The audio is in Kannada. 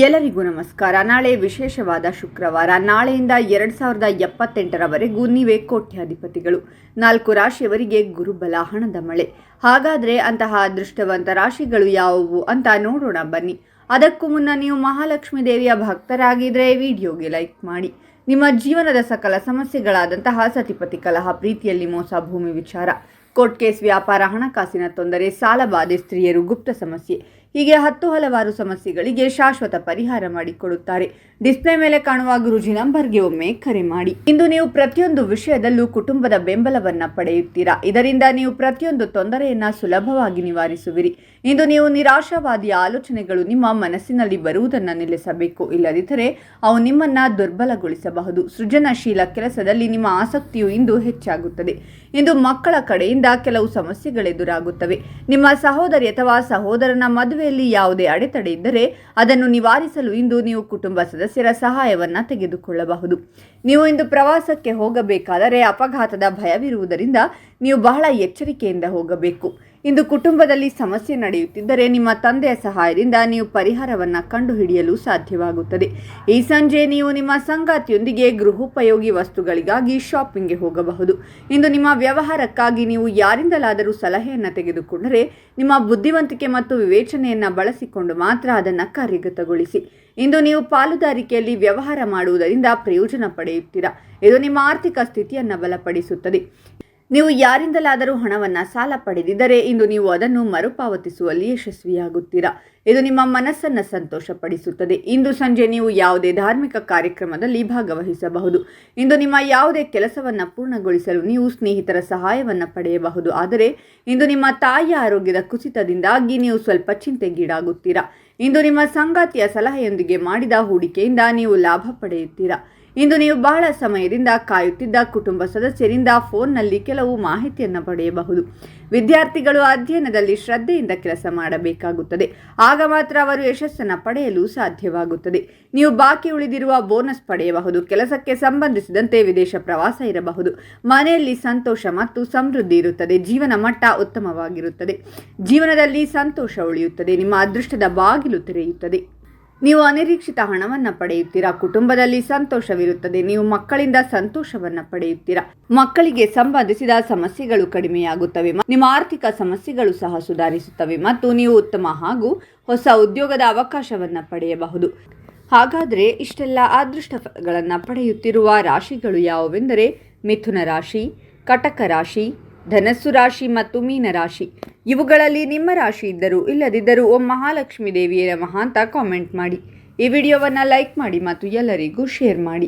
ಎಲ್ಲರಿಗೂ ನಮಸ್ಕಾರ. ನಾಳೆ ವಿಶೇಷವಾದ ಶುಕ್ರವಾರ. ನಾಳೆಯಿಂದ 2078ರವರೆಗೂ ನೀವೇ ಕೋಟ್ಯಾಧಿಪತಿಗಳು. 4 ರಾಶಿಯವರಿಗೆ ಗುರುಬಲ, ಹಣದ ಮಳೆ. ಹಾಗಾದರೆ ಅಂತಹ ಅದೃಷ್ಟವಂತ ರಾಶಿಗಳು ಯಾವುವು ಅಂತ ನೋಡೋಣ ಬನ್ನಿ. ಅದಕ್ಕೂ ಮುನ್ನ ನೀವು ಮಹಾಲಕ್ಷ್ಮೀ ದೇವಿಯ ಭಕ್ತರಾಗಿದ್ದರೆ ವಿಡಿಯೋಗೆ ಲೈಕ್ ಮಾಡಿ. ನಿಮ್ಮ ಜೀವನದ ಸಕಲ ಸಮಸ್ಯೆಗಳಾದಂತಹ ಸತಿಪತಿ ಕಲಹ, ಪ್ರೀತಿಯಲ್ಲಿ ಮೋಸ, ಭೂಮಿ ವಿಚಾರ, ಕೋರ್ಟ್ ಕೇಸ್, ವ್ಯಾಪಾರ, ಹಣಕಾಸಿನ ತೊಂದರೆ, ಸಾಲಬಾಧೆ, ಸ್ತ್ರೀಯರು, ಗುಪ್ತ ಸಮಸ್ಯೆ, ಹೀಗೆ ಹಲವಾರು ಸಮಸ್ಯೆಗಳಿಗೆ ಶಾಶ್ವತ ಪರಿಹಾರ ಮಾಡಿಕೊಡುತ್ತಾರೆ. ಡಿಸ್ಪ್ಲೇ ಮೇಲೆ ಕಾಣುವ ಗುರೂಜಿ ನಂಬರ್ಗೆ ಒಮ್ಮೆ ಕರೆ ಮಾಡಿ. ಇಂದು ನೀವು ಪ್ರತಿಯೊಂದು ವಿಷಯದಲ್ಲೂ ಕುಟುಂಬದ ಬೆಂಬಲವನ್ನ ಪಡೆಯುತ್ತೀರಾ. ಇದರಿಂದ ನೀವು ಪ್ರತಿಯೊಂದು ತೊಂದರೆಯನ್ನ ಸುಲಭವಾಗಿ ನಿವಾರಿಸುವಿರಿ. ಇಂದು ನೀವು ನಿರಾಶಾವಾದಿ ಆಲೋಚನೆಗಳು ನಿಮ್ಮ ಮನಸ್ಸಿನಲ್ಲಿ ಬರುವುದನ್ನು ನಿಲ್ಲಿಸಬೇಕು. ಇಲ್ಲದಿದ್ದರೆ ಅವು ನಿಮ್ಮನ್ನ ದುರ್ಬಲಗೊಳಿಸಬಹುದು. ಸೃಜನಶೀಲ ಕೆಲಸದಲ್ಲಿ ನಿಮ್ಮ ಆಸಕ್ತಿಯು ಇಂದು ಹೆಚ್ಚಾಗುತ್ತದೆ. ಇಂದು ಮಕ್ಕಳ ಕಡೆಯಿಂದ ಕೆಲವು ಸಮಸ್ಯೆಗಳೆದುರಾಗುತ್ತವೆ. ನಿಮ್ಮ ಸಹೋದರಿ ಅಥವಾ ಸಹೋದರನ ಮದುವೆಯಲ್ಲಿ ಯಾವುದೇ ಅಡೆತಡೆ ಇದ್ದರೆ ಅದನ್ನು ನಿವಾರಿಸಲು ಇಂದು ನೀವು ಕುಟುಂಬ ಸದಸ್ಯರ ಸಹಾಯವನ್ನ ತೆಗೆದುಕೊಳ್ಳಬಹುದು. ನೀವು ಇಂದು ಪ್ರವಾಸಕ್ಕೆ ಹೋಗಬೇಕಾದರೆ ಅಪಘಾತದ ಭಯವಿರುವುದರಿಂದ ನೀವು ಬಹಳ ಎಚ್ಚರಿಕೆಯಿಂದ ಹೋಗಬೇಕು. ಇಂದು ಕುಟುಂಬದಲ್ಲಿ ಸಮಸ್ಯೆ ನಡೆಯುತ್ತಿದ್ದರೆ ನಿಮ್ಮ ತಂದೆಯ ಸಹಾಯದಿಂದ ನೀವು ಪರಿಹಾರವನ್ನು ಕಂಡುಹಿಡಿಯಲು ಸಾಧ್ಯವಾಗುತ್ತದೆ. ಈ ಸಂಜೆ ನೀವು ನಿಮ್ಮ ಸಂಗಾತಿಯೊಂದಿಗೆ ಗೃಹೋಪಯೋಗಿ ವಸ್ತುಗಳಿಗಾಗಿ ಶಾಪಿಂಗ್ಗೆ ಹೋಗಬಹುದು. ಇಂದು ನಿಮ್ಮ ವ್ಯವಹಾರಕ್ಕಾಗಿ ನೀವು ಯಾರಿಂದಲಾದರೂ ಸಲಹೆಯನ್ನು ತೆಗೆದುಕೊಂಡರೆ ನಿಮ್ಮ ಬುದ್ಧಿವಂತಿಕೆ ಮತ್ತು ವಿವೇಚನೆಯನ್ನು ಬಳಸಿಕೊಂಡು ಮಾತ್ರ ಅದನ್ನು ಕಾರ್ಯಗತಗೊಳಿಸಿ. ಇಂದು ನೀವು ಪಾಲುದಾರಿಕೆಯಲ್ಲಿ ವ್ಯವಹಾರ ಮಾಡುವುದರಿಂದ ಪ್ರಯೋಜನ ಪಡೆಯುತ್ತೀರಾ. ಇದು ನಿಮ್ಮ ಆರ್ಥಿಕ ಸ್ಥಿತಿಯನ್ನು ಬಲಪಡಿಸುತ್ತದೆ. ನೀವು ಯಾರಿಂದಲಾದರೂ ಹಣವನ್ನು ಸಾಲ ಪಡೆದಿದ್ದರೆ ಇಂದು ನೀವು ಅದನ್ನು ಮರುಪಾವತಿಸುವಲ್ಲಿ ಯಶಸ್ವಿಯಾಗುತ್ತೀರಾ. ಇದು ನಿಮ್ಮ ಮನಸ್ಸನ್ನು ಸಂತೋಷಪಡಿಸುತ್ತದೆ. ಇಂದು ಸಂಜೆ ನೀವು ಯಾವುದೇ ಧಾರ್ಮಿಕ ಕಾರ್ಯಕ್ರಮದಲ್ಲಿ ಭಾಗವಹಿಸಬಹುದು. ಇಂದು ನಿಮ್ಮ ಯಾವುದೇ ಕೆಲಸವನ್ನು ಪೂರ್ಣಗೊಳಿಸಲು ನೀವು ಸ್ನೇಹಿತರ ಸಹಾಯವನ್ನು ಪಡೆಯಬಹುದು. ಆದರೆ ಇಂದು ನಿಮ್ಮ ತಾಯಿಯ ಆರೋಗ್ಯದ ಕುಸಿತದಿಂದಾಗಿ ನೀವು ಸ್ವಲ್ಪ ಚಿಂತೆಗೀಡಾಗುತ್ತೀರಾ. ಇಂದು ನಿಮ್ಮ ಸಂಗಾತಿಯ ಸಲಹೆಯೊಂದಿಗೆ ಮಾಡಿದ ಹೂಡಿಕೆಯಿಂದ ನೀವು ಲಾಭ ಪಡೆಯುತ್ತೀರಾ. ಇಂದು ನೀವು ಬಹಳ ಸಮಯದಿಂದ ಕಾಯುತ್ತಿದ್ದ ಕುಟುಂಬ ಸದಸ್ಯರಿಂದ ಫೋನ್ನಲ್ಲಿ ಕೆಲವು ಮಾಹಿತಿಯನ್ನು ಪಡೆಯಬಹುದು. ವಿದ್ಯಾರ್ಥಿಗಳು ಅಧ್ಯಯನದಲ್ಲಿ ಶ್ರದ್ಧೆಯಿಂದ ಕೆಲಸ ಮಾಡಬೇಕಾಗುತ್ತದೆ. ಆಗ ಮಾತ್ರ ಅವರು ಯಶಸ್ಸನ್ನು ಪಡೆಯಲು ಸಾಧ್ಯವಾಗುತ್ತದೆ. ನೀವು ಬಾಕಿ ಉಳಿದಿರುವ ಬೋನಸ್ ಪಡೆಯಬಹುದು. ಕೆಲಸಕ್ಕೆ ಸಂಬಂಧಿಸಿದಂತೆ ವಿದೇಶ ಪ್ರವಾಸ ಇರಬಹುದು. ಮನೆಯಲ್ಲಿ ಸಂತೋಷ ಮತ್ತು ಸಮೃದ್ಧಿ ಇರುತ್ತದೆ. ಜೀವನ ಮಟ್ಟ ಉತ್ತಮವಾಗಿರುತ್ತದೆ. ಜೀವನದಲ್ಲಿ ಸಂತೋಷ ಉಳಿಯುತ್ತದೆ. ನಿಮ್ಮ ಅದೃಷ್ಟದ ಬಾಗಿಲು ತೆರೆಯುತ್ತದೆ. ನೀವು ಅನಿರೀಕ್ಷಿತ ಹಣವನ್ನು ಪಡೆಯುತ್ತೀರಾ. ಕುಟುಂಬದಲ್ಲಿ ಸಂತೋಷವಿರುತ್ತದೆ. ನೀವು ಮಕ್ಕಳಿಂದ ಸಂತೋಷವನ್ನು ಪಡೆಯುತ್ತೀರಾ. ಮಕ್ಕಳಿಗೆ ಸಂಬಂಧಿಸಿದ ಸಮಸ್ಯೆಗಳು ಕಡಿಮೆಯಾಗುತ್ತವೆ. ನಿಮ್ಮ ಆರ್ಥಿಕ ಸಮಸ್ಯೆಗಳು ಸಹ ಸುಧಾರಿಸುತ್ತವೆ ಮತ್ತು ನೀವು ಉತ್ತಮ ಹಾಗೂ ಹೊಸ ಉದ್ಯೋಗದ ಅವಕಾಶವನ್ನು ಪಡೆಯಬಹುದು. ಹಾಗಾದರೆ ಇಷ್ಟೆಲ್ಲ ಅದೃಷ್ಟಗಳನ್ನು ಪಡೆಯುತ್ತಿರುವ ರಾಶಿಗಳು ಯಾವುವೆಂದರೆ ಮಿಥುನ ರಾಶಿ, ಕಟಕ ರಾಶಿ, ಧನಸ್ಸು ರಾಶಿ ಮತ್ತು ಮೀನ ರಾಶಿ. ಇವುಗಳಲ್ಲಿ ನಿಮ್ಮ ರಾಶಿ ಇದ್ದರೂ ಇಲ್ಲದಿದ್ದರೂ ಓಂ ಮಹಾಲಕ್ಷ್ಮೀ ದೇವಿಯ ನಮಃ ಅಂತ ಕಾಮೆಂಟ್ ಮಾಡಿ. ಈ ವಿಡಿಯೋವನ್ನು ಲೈಕ್ ಮಾಡಿ ಮತ್ತು ಎಲ್ಲರಿಗೂ ಶೇರ್ ಮಾಡಿ.